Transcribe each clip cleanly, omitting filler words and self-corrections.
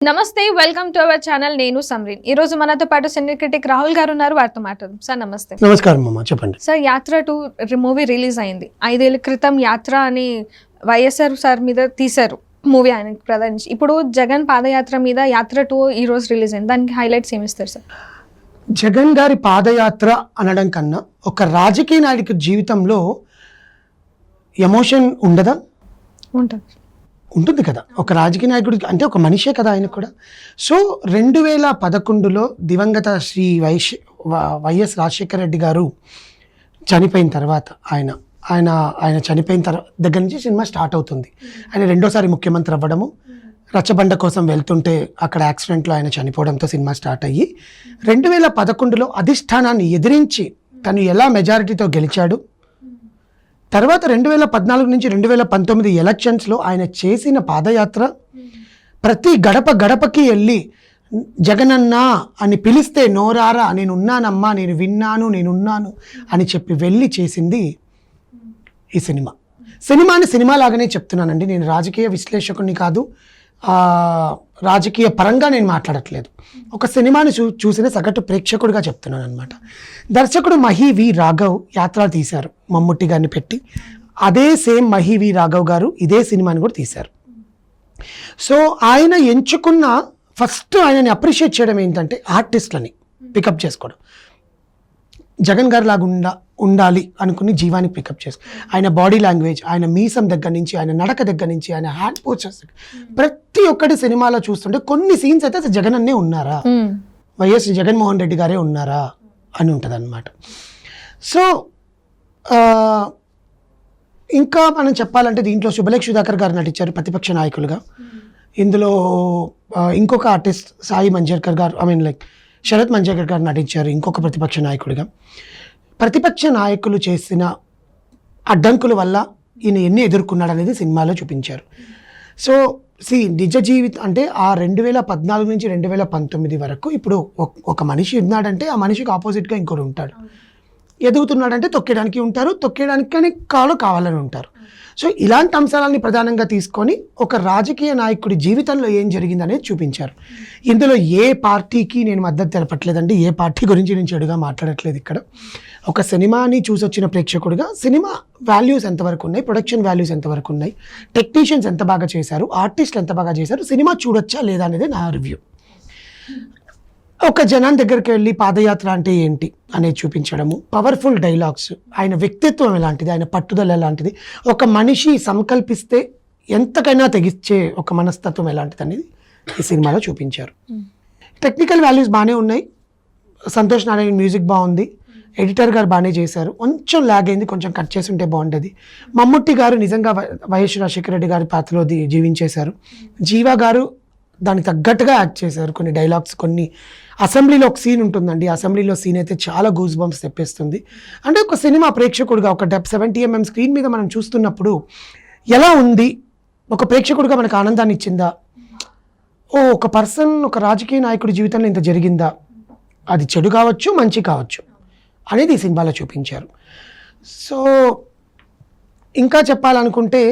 నమస్తే, welcome to our channel. నేను సమ్రీన్. ఈ రోజు మనతో పాటు సీనియర్ క్రిటిక్ రాహుల్ గారు ఉన్నారు. వారితో మాట్లాడదాం. సార్ నమస్తే. నమస్కారం అమ్మా, చెప్పండి. సార్, యాత్ర 2 మూవీ రిలీజ్ అయింది. 5 ఏళ్ల క్రితం యాత్ర అని వైఎస్ఆర్ సార్ మీద తీశారు మూవీ, ఆయనకి ప్రధానించి. ఇప్పుడు జగన్ పాదయాత్ర మీద యాత్ర 2 ఈ రోజు రిలీజ్ అయింది. దానికి హైలైట్స్ ఏమిస్తారు సార్? జగన్ గారి పాదయాత్ర అనడం కన్నా ఒక రాజకీయ నాయకుడి జీవితంలో ఎమోషన్ ఉండదా? ఉంటుంది కదా. ఒక రాజకీయ నాయకుడికి అంటే ఒక మనిషే కదా ఆయన కూడా. సో 2011లో దివంగత శ్రీ వైఎస్ రాజశేఖర రెడ్డి గారు చనిపోయిన తర్వాత ఆయన చనిపోయిన దగ్గర నుంచి సినిమా స్టార్ట్ అవుతుంది. ఆయన రెండోసారి ముఖ్యమంత్రి అవ్వడము, రచ్చబండ కోసం వెళ్తుంటే అక్కడ యాక్సిడెంట్లో ఆయన చనిపోవడంతో సినిమా స్టార్ట్ అయ్యి 2011లో అధిష్టానాన్ని ఎదిరించి తను ఎలా మెజారిటీతో గెలిచాడు. తర్వాత 2014 నుంచి 2019 ఎలక్షన్స్లో ఆయన చేసిన పాదయాత్ర, ప్రతి గడప గడపకి వెళ్ళి జగనన్న అని పిలిస్తే నోరారా నేనున్నానమ్మా, నేను విన్నాను, నేనున్నాను అని చెప్పి వెళ్ళి చేసింది ఈ సినిమాని సినిమా లాగానే చెప్తున్నానండి. నేను రాజకీయ విశ్లేషకుని కాదు, రాజకీయ పరంగా నేను మాట్లాడట్లేదు. ఒక సినిమాని చూసిన సగటు ప్రేక్షకుడిగా చెప్తున్నాను అనమాట. దర్శకుడు మహి వి రాఘవ్ యాత్ర తీశారు, మమ్ముట్టి గారిని పెట్టి. అదే సేమ్ మహి వి రాఘవ్ గారు ఇదే సినిమాని కూడా తీశారు. సో ఆయన ఎంచుకున్న ఫస్ట్ ఆయనని అప్రిషియేట్ చేయడం ఏంటంటే ఆర్టిస్ట్లని పికప్ చేసుకోవడం. జగన్ గారి లాగా ఉండాలి అనుకుని జీవానికి పికప్ చేసుకో. ఆయన బాడీ లాంగ్వేజ్, ఆయన మీసం దగ్గర నుంచి, ఆయన నడక దగ్గర నుంచి, ఆయన హ్యాండ్ పోస్టర్స్, ప్రతి ఒక్కటి సినిమాలో చూస్తుంటే కొన్ని సీన్స్ అయితే అసలు జగన్ అన్నే ఉన్నారా, వైఎస్ జగన్మోహన్ రెడ్డి గారే ఉన్నారా అని ఉంటుంది అన్నమాట. సో ఇంకా మనం చెప్పాలంటే దీంట్లో శుభలేఖ్ సుధాకర్ గారు నటించారు ప్రతిపక్ష నాయకులుగా. ఇందులో ఇంకొక ఆర్టిస్ట్ సాయి మంజర్కర్ గారు, శరత్ మంజర్కర్ గారు నటించారు ఇంకొక ప్రతిపక్ష నాయకుడిగా. ప్రతిపక్ష నాయకులు చేసిన అడ్డంకుల వల్ల ఈయన ఎన్ని ఎదుర్కొన్నాడు అనేది సినిమాలో చూపించారు. సో నిజ జీవితం అంటే ఆ 2014 నుంచి 2019 వరకు ఇప్పుడు ఒక మనిషి ఉన్నాడంటే ఆ మనిషికి ఆపోజిట్గా ఇంకోటి ఉంటాడు. ఎదుగుతున్నాడంటే తొక్కేయడానికి ఉంటారు, తొక్కేయడానికి కానీ కావాలని ఉంటారు. సో ఇలాంటి అంశాలని ప్రధానంగా తీసుకొని ఒక రాజకీయ నాయకుడి జీవితంలో ఏం జరిగిందనేది చూపించారు. ఇందులో ఏ పార్టీకి నేను మద్దతు తెలపట్లేదండి, ఏ పార్టీ గురించి నేను చెడుగా మాట్లాడట్లేదు. ఇక్కడ ఒక సినిమాని చూసొచ్చిన ప్రేక్షకుడిగా సినిమా వాల్యూస్ ఎంతవరకు ఉన్నాయి, ప్రొడక్షన్ వాల్యూస్ ఎంతవరకు ఉన్నాయి, టెక్నీషియన్స్ ఎంత బాగా చేశారు, ఆర్టిస్టులు ఎంత బాగా చేశారు, సినిమా చూడొచ్చా లేదా అనేది నా రివ్యూ. ఒక జనం దగ్గరికి వెళ్ళి పాదయాత్ర అంటే ఏంటి అనేది చూపించడము, పవర్ఫుల్ డైలాగ్స్, ఆయన వ్యక్తిత్వం ఎలాంటిది, ఆయన పట్టుదల ఎలాంటిది, ఒక మనిషి సంకల్పిస్తే ఎంతకైనా తెగించే ఒక మనస్తత్వం ఎలాంటిది అనేది ఈ సినిమాలో చూపించారు. టెక్నికల్ వాల్యూస్ బాగానే ఉన్నాయి. సంతోష్ నారాయణ మ్యూజిక్ బాగుంది, ఎడిటర్ గారు బాగానే చేశారు. కొంచెం ల్యాగ్ అయింది, కొంచెం కట్ చేసి ఉంటే బాగుంటుంది. మమ్ముట్టి గారు నిజంగా వైఎస్ రాజశేఖర రెడ్డి గారి పాత్రలో జీవించేశారు. జీవా గారు దానికి తగ్గట్టుగా యాక్ట్ చేశారు. కొన్ని డైలాగ్స్, కొన్ని అసెంబ్లీలో ఒక సీన్ ఉంటుందండి, అసెంబ్లీలో సీన్ అయితే చాలా గూస్ బంప్స్ తెప్పిస్తుంది. అంటే ఒక సినిమా ప్రేక్షకుడిగా ఒక 70mm స్క్రీన్ మీద మనం చూస్తున్నప్పుడు ఎలా ఉంది, ఒక ప్రేక్షకుడిగా మనకు ఆనందాన్ని ఇచ్చిందా, ఒక పర్సన్, ఒక రాజకీయ నాయకుడి జీవితంలో ఇంత జరిగిందా, అది చెడు కావచ్చు మంచి కావచ్చు అనేది ఈ సినిమాలో చూపించారు. సో ఇంకా చెప్పాలనుకుంటే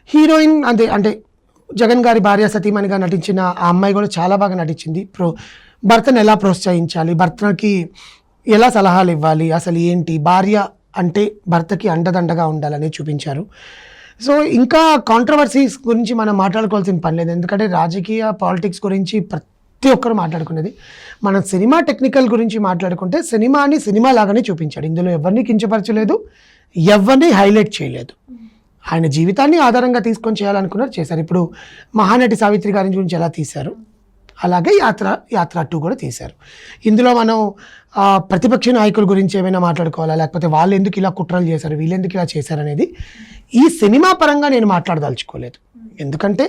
హీరోయిన్ అంటే జగన్ గారి భార్య సతీమణిగా నటించిన ఆ అమ్మాయి కూడా చాలా బాగా నటించింది. భర్తను ఎలా ప్రోత్సహించాలి, భర్తకి ఎలా సలహాలు ఇవ్వాలి, అసలు ఏంటి భార్య అంటే భర్తకి అండదండగా ఉండాలని చూపించారు. సో ఇంకా కాంట్రవర్సీస్ గురించి మనం మాట్లాడుకోవాల్సిన పని లేదు, ఎందుకంటే రాజకీయ పాలిటిక్స్ గురించి ప్రతి ఒక్కరు మాట్లాడుకునేది. మనం సినిమా టెక్నికల్ గురించి మాట్లాడుకుంటే సినిమాని సినిమా లాగానే చూపించాడు. ఇందులో ఎవరిని కించపరచలేదు, ఎవరిని హైలైట్ చేయలేదు. ఆయన జీవితాన్ని ఆధారంగా తీసుకొని చేయాలనుకున్నారు, చేశారు. ఇప్పుడు మహానటి సావిత్రి గారి గురించి ఎలా తీశారు, అలాగే యాత్ర 2 కూడా తీశారు. ఇందులో మనం ప్రతిపక్ష నాయకుల గురించి ఏమైనా మాట్లాడుకోవాలా, లేకపోతే వాళ్ళు ఎందుకు ఇలా కుట్రలు చేశారు, వీళ్ళు ఎందుకు ఇలా చేశారు అనేది ఈ సినిమా పరంగా నేను మాట్లాడదలుచుకోలేదు. ఎందుకంటే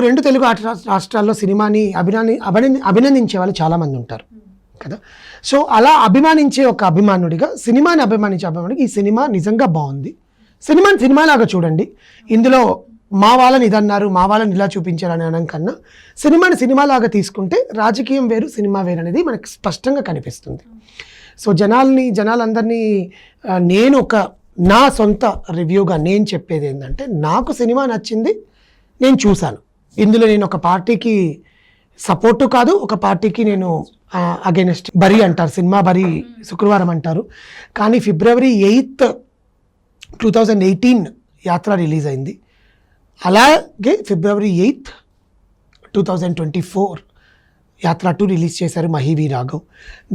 రెండు తెలుగు రాష్ట్రాల్లో సినిమాని అభినందించే వాళ్ళు చాలామంది ఉంటారు కదా. సో అలా అభిమానించే ఒక అభిమానుడిగా సినిమాని అభిమానించే ఈ సినిమా నిజంగా బాగుంది. సినిమాని సినిమాలాగా చూడండి. ఇందులో మా వాళ్ళని ఇదన్నారు, మా వాళ్ళని ఇలా చూపించారని అనడం కన్నా సినిమాని సినిమాలాగా తీసుకుంటే రాజకీయం వేరు, సినిమా వేరు అనేది మనకు స్పష్టంగా కనిపిస్తుంది. సో జనాలందరినీ నేను నా సొంత రివ్యూగా నేను చెప్పేది ఏంటంటే, నాకు సినిమా నచ్చింది, నేను చూశాను. ఇందులో నేను ఒక పార్టీకి సపోర్టు కాదు, ఒక పార్టీకి నేను అగైనెస్ట్. బరి అంటారు, సినిమా బరి శుక్రవారం అంటారు, కానీ February 8th 2018 యాత్ర రిలీజ్ అయింది. అలాగే February 8th 2024 యాత్ర 2 రిలీజ్ చేశారు మహి రాఘవ్.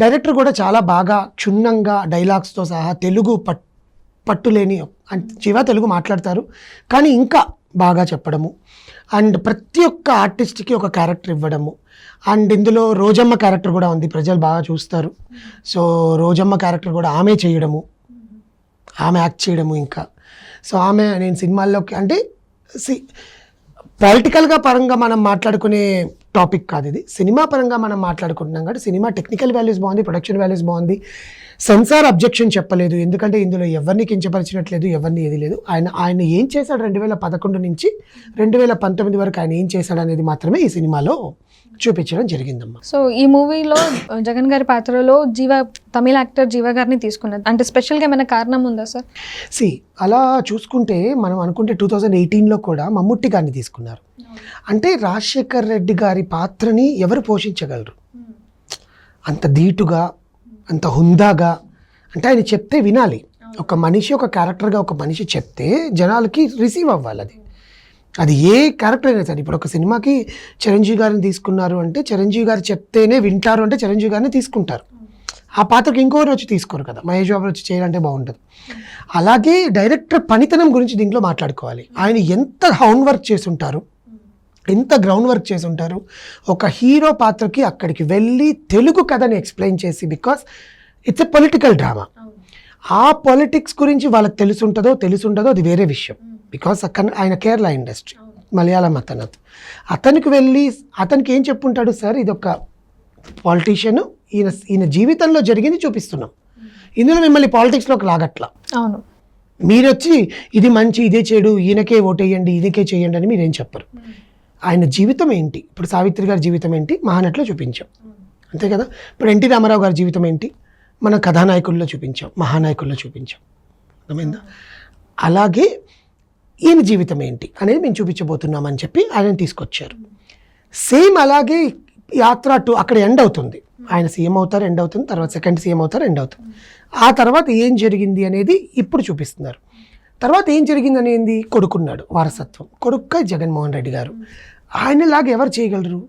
డైరెక్టర్ కూడా చాలా బాగా క్షుణ్ణంగా డైలాగ్స్తో సహా తెలుగు పట్టులేని, జీవా తెలుగు మాట్లాడతారు కానీ ఇంకా బాగా చెప్పడము, అండ్ ప్రతి ఒక్క ఆర్టిస్ట్కి ఒక క్యారెక్టర్ ఇవ్వడము. అండ్ ఇందులో రోజమ్మ క్యారెక్టర్ కూడా ఉంది, ప్రజలు బాగా చూస్తారు. సో రోజమ్మ క్యారెక్టర్ కూడా ఆమె చేయడము, ఆమె యాక్ట్ చేయడము. ఇంకా సో ఆమె నేను సినిమాల్లోకి అంటే పొలిటికల్గా పరంగా మనం మాట్లాడుకునే టాపిక్ కాదు ఇది, సినిమా పరంగా మనం మాట్లాడుకుంటున్నాం కాబట్టి సినిమా టెక్నికల్ వాల్యూస్ బాగుంది, ప్రొడక్షన్ వాల్యూస్ బాగుంది. సెన్సార్ అబ్జెక్షన్ చెప్పలేదు, ఎందుకంటే ఇందులో ఎవరిని కించపరిచినట్లేదు, ఎవరిని ఏది లేదు. ఆయన ఏం చేశాడు 2011 నుంచి 2019 వరకు ఆయన ఏం చేశాడు అనేది మాత్రమే ఈ సినిమాలో చూపించడం జరిగిందమ్మా. సో ఈ మూవీలో జగన్ గారి పాత్రలో తమిళ యాక్టర్ జీవా గారిని తీసుకున్నారు అంటే స్పెషల్గా ఏమైనా కారణం ఉందా సార్? అలా చూసుకుంటే మనం అనుకుంటే 2018లో కూడా మమ్ముట్టి గారిని తీసుకున్నారు. అంటే రాజశేఖర్ రెడ్డి గారి పాత్రని ఎవరు పోషించగలరు అంత ధీటుగా, అంత హుందాగా? అంటే ఆయన చెప్తే వినాలి. ఒక మనిషి, ఒక క్యారెక్టర్గా ఒక మనిషి చెప్తే జనాలకి రిసీవ్ అవ్వాలి. అది ఏ క్యారెక్టర్ అయినా సరే. ఇప్పుడు ఒక సినిమాకి చిరంజీవి గారిని తీసుకున్నారు అంటే చిరంజీవి గారు చెప్తేనే వింటారు అంటే చిరంజీవి గారిని తీసుకుంటారు. ఆ పాత్రకి ఇంకోరు వచ్చి తీసుకోరు కదా, మహేష్ బాబు వచ్చి చేయాలంటే బాగుంటుంది. అలాగే డైరెక్టర్ పనితనం గురించి దీంట్లో మాట్లాడుకోవాలి. ఆయన ఎంత హౌండ్ వర్క్ చేసుంటారు, ఎంత గ్రౌండ్ వర్క్ చేసి ఉంటారు. ఒక హీరో పాత్రకి అక్కడికి వెళ్ళి తెలుగు కథని ఎక్స్ప్లెయిన్ చేసి, because it's a political drama. ఆ పొలిటిక్స్ గురించి వాళ్ళకి తెలుసుండదో అది వేరే విషయం. బికాస్ ఆయన కేరళ ఇండస్ట్రీ, మలయాళం అతనికి వెళ్ళి అతనికి ఏం చెప్పుంటాడు, సార్ ఇది ఒక పాలిటీషియన్, ఈయన జీవితంలో జరిగింది చూపిస్తున్నాం, ఇందులో మిమ్మల్ని పాలిటిక్స్లోకి లాగట్లా. అవును, మీరు వచ్చి ఇది మంచి, ఇదే చెడు, ఈయనకే ఓటేయండి, ఈయనకే చేయండి అని మీరేం చెప్పరు. ఆయన జీవితం ఏంటి, ఇప్పుడు సావిత్రి గారి జీవితం ఏంటి మహానటిలో చూపించాం, అంతే కదా. ఇప్పుడు ఎన్టీ రామారావు గారి జీవితం ఏంటి మన కథానాయకుల్లో చూపించాం, మహానాయకుల్లో చూపించాం, అర్థమైందా? అలాగే ఈయన జీవితం ఏంటి అనేది మేము చూపించబోతున్నామని చెప్పి ఆయన తీసుకొచ్చారు. సేమ్ అలాగే యాత్ర 2 అక్కడ ఎండ్ అవుతుంది. ఆయన సీఎం అవుతారు, ఎండ్ అవుతుంది, తర్వాత సెకండ్ సీఎం అవుతారు, ఎండ్ అవుతుంది. ఆ తర్వాత ఏం జరిగింది అనేది ఇప్పుడు చూపిస్తున్నారు. తర్వాత ఏం జరిగింది అనేది కొడుకున్నాడు, వారసత్వం, కొడుక్క జగన్మోహన్ రెడ్డి గారు. ఆయనలాగా ఎవరు చేయగలరు?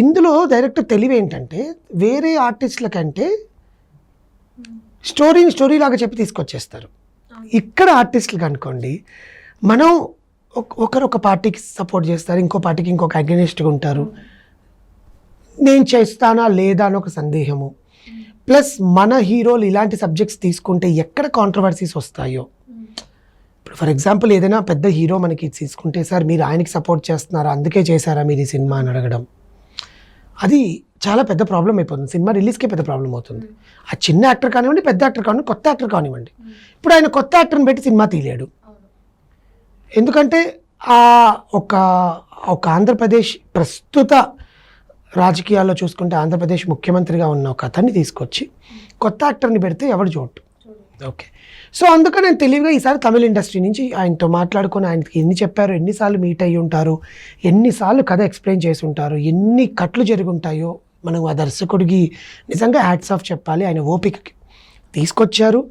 ఇందులో డైరెక్టర్ తెలివి ఏంటంటే వేరే ఆర్టిస్టుల కంటే స్టోరీ లాగా చెప్పి తీసుకొచ్చేస్తారు. ఇక్కడ ఆర్టిస్టులకు అనుకోండి, మనం ఒకరు ఒక పార్టీకి సపోర్ట్ చేస్తారు, ఇంకో పార్టీకి ఇంకొక అగెనిస్ట్గా ఉంటారు, నేను చేస్తానా లేదా అని ఒక సందేహము. ప్లస్ మన హీరోలు ఇలాంటి సబ్జెక్ట్స్ తీసుకుంటే ఎక్కడ కాంట్రవర్సీస్ వస్తాయో. ఇప్పుడు ఫర్ ఎగ్జాంపుల్ ఏదైనా పెద్ద హీరో మనకి తీసుకుంటే, సార్ మీరు ఆయనకి సపోర్ట్ చేస్తున్నారా, అందుకే చేశారా మీరు ఈ సినిమా అని అడగడం, అది చాలా పెద్ద ప్రాబ్లం అయిపోతుంది. సినిమా రిలీజ్కే పెద్ద ప్రాబ్లం అవుతుంది. ఆ చిన్న యాక్టర్ కానివ్వండి, పెద్ద యాక్టర్ కానివ్వండి, కొత్త యాక్టర్ కానివ్వండి. ఇప్పుడు ఆయన కొత్త యాక్టర్ని పెట్టి సినిమా తీయలేడు, ఎందుకంటే ఒక ఆంధ్రప్రదేశ్ ప్రస్తుత రాజకీయాల్లో చూసుకుంటే ఆంధ్రప్రదేశ్ ముఖ్యమంత్రిగా ఉన్న ఒక అతన్ని తీసుకొచ్చి కొత్త యాక్టర్ని పెడితే ఎవరు చూడటం. ఓకే, సో అందుకని నేను తెలివిగా ఈసారి తమిళ ఇండస్ట్రీ నుంచి ఆయనతో మాట్లాడుకొని ఆయనకి ఎన్ని చెప్పారు, ఎన్నిసార్లు మీట్ అయ్యి ఉంటారు, ఎన్నిసార్లు కథ ఎక్స్ప్లెయిన్ చేసి ఉంటారు, ఎన్ని కట్లు జరిగి ఉంటాయో మనం ఆ దర్శకుడికి నిజంగా హ్యాట్స్ ఆఫ్ చెప్పాలి. ఆయన ఓపికకి తీసుకొచ్చారు,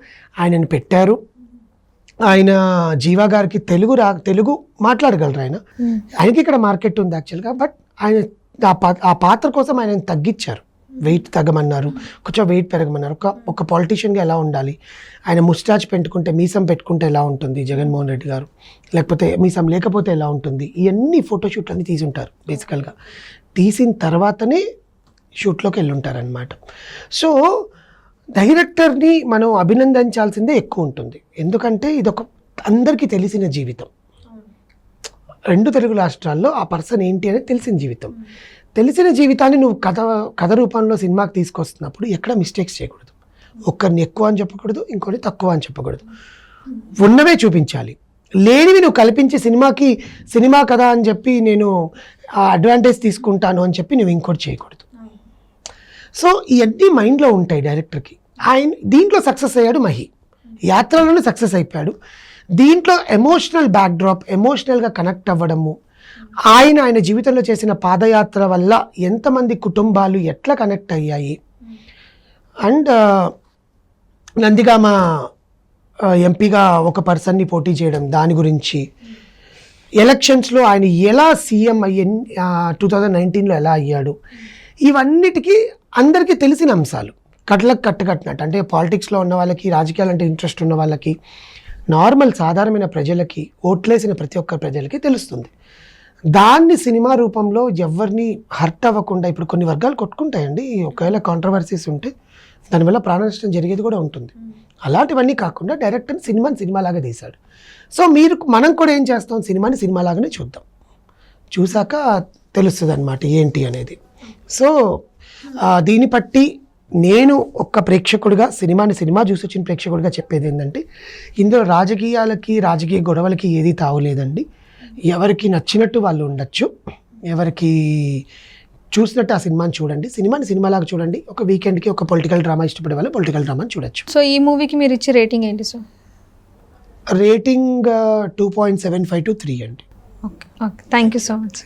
ఆయనను పెట్టారు. ఆయన జీవా గారికి తెలుగు మాట్లాడగలరు. ఆయనకి ఇక్కడ మార్కెట్ ఉంది యాక్చువల్గా, బట్ ఆయన ఆ పాత్ర కోసం ఆయన తగ్గించారు, వెయిట్ తగ్గమన్నారు, కొంచెం వెయిట్ పెరగమన్నారు. ఒక పాలిటీషియన్గా ఎలా ఉండాలి, ఆయన ముస్టాచ్ మీసం పెట్టుకుంటే ఎలా ఉంటుంది జగన్మోహన్ రెడ్డి గారు, లేకపోతే మీసం లేకపోతే ఎలా ఉంటుంది, ఇవన్నీ ఫోటోషూట్ అన్నీ తీసి ఉంటారు. బేసికల్గా తీసిన తర్వాతనే షూట్లోకి వెళ్ళుంటారనమాట. సో డైరెక్టర్ని మనం అభినందించాల్సిందే ఎక్కువ ఉంటుంది, ఎందుకంటే ఇదొక అందరికీ తెలిసిన జీవితం. 2 తెలుగు రాష్ట్రాల్లో ఆ పర్సన్ ఏంటి అనేది తెలిసిన జీవితం. తెలిసిన జీవితాన్ని నువ్వు కథ రూపంలో సినిమాకి తీసుకొస్తున్నప్పుడు ఎక్కడ మిస్టేక్స్ చేయకూడదు. ఒక్కరిని ఎక్కువ అని చెప్పకూడదు, ఇంకోటి తక్కువ అని చెప్పకూడదు. ఉన్నవే చూపించాలి, లేనివి నువ్వు కల్పించి సినిమా కథ అని చెప్పి నేను అడ్వాంటేజ్ తీసుకుంటాను అని చెప్పి నువ్వు ఇంకోటి చేయకూడదు. సో ఇవన్నీ మైండ్లో ఉంటాయి డైరెక్టర్కి. ఆయన దీంట్లో సక్సెస్ అయ్యాడు, మహి యాత్రలోనే సక్సెస్ అయిపోయాడు. దీంట్లో ఎమోషనల్ బ్యాక్డ్రాప్, ఎమోషనల్గా కనెక్ట్ అవ్వడము, ఆయన జీవితంలో చేసిన పాదయాత్ర వల్ల ఎంతమంది కుటుంబాలు ఎట్లా కనెక్ట్ అయ్యాయి, అండ్ నందిగామ ఎంపీగా ఒక పర్సన్ని పోటీ చేయడం దాని గురించి, ఎలక్షన్స్లో ఆయన ఎలా సీఎం 2019లో ఎలా అయ్యాడు, ఇవన్నిటికీ అందరికీ తెలిసిన అంశాలు. కట్లకు కట్టుకట్టినట్టు, అంటే పాలిటిక్స్లో ఉన్న వాళ్ళకి, రాజకీయాలంటే ఇంట్రెస్ట్ ఉన్న వాళ్ళకి, నార్మల్ సాధారణమైన ప్రజలకి, ఓట్లేసిన ప్రతి ఒక్క ప్రజలకి తెలుస్తుంది. దాన్ని సినిమా రూపంలో ఎవరిని హర్ట్ అవ్వకుండా, ఇప్పుడు కొన్ని వర్గాలు కొట్టుకుంటాయండి, ఒకవేళ కాంట్రవర్సీస్ ఉంటే దానివల్ల ప్రాణ నష్టం జరిగేది కూడా ఉంటుంది. అలాంటివన్నీ కాకుండా డైరెక్టర్ సినిమాలాగా తీశాడు. సో మనం కూడా ఏం చేస్తాం, సినిమాని సినిమాలాగానే చూద్దాం, చూసాక తెలుస్తుంది అన్నమాట ఏంటి అనేది. సో దీన్ని బట్టి నేను ఒక్క ప్రేక్షకుడిగా, సినిమా చూసి వచ్చిన ప్రేక్షకుడిగా చెప్పేది ఏంటంటే, ఇందులో రాజకీయ గొడవలకి ఏది తావులేదండి. ఎవరికి నచ్చినట్టు వాళ్ళు ఉండొచ్చు, ఎవరికి చూసినట్టు ఆ సినిమాని చూడండి, సినిమాని సినిమాలాగా చూడండి. ఒక వీకెండ్కి ఒక పొలిటికల్ డ్రామా ఇష్టపడే వాళ్ళు పొలిటికల్ డ్రామాని చూడొచ్చు. సో ఈ మూవీకి మీరు ఇచ్చే రేటింగ్ ఏంటి సార్? రేటింగ్ 2.75 to 3 అండి. Okay, thank you so much.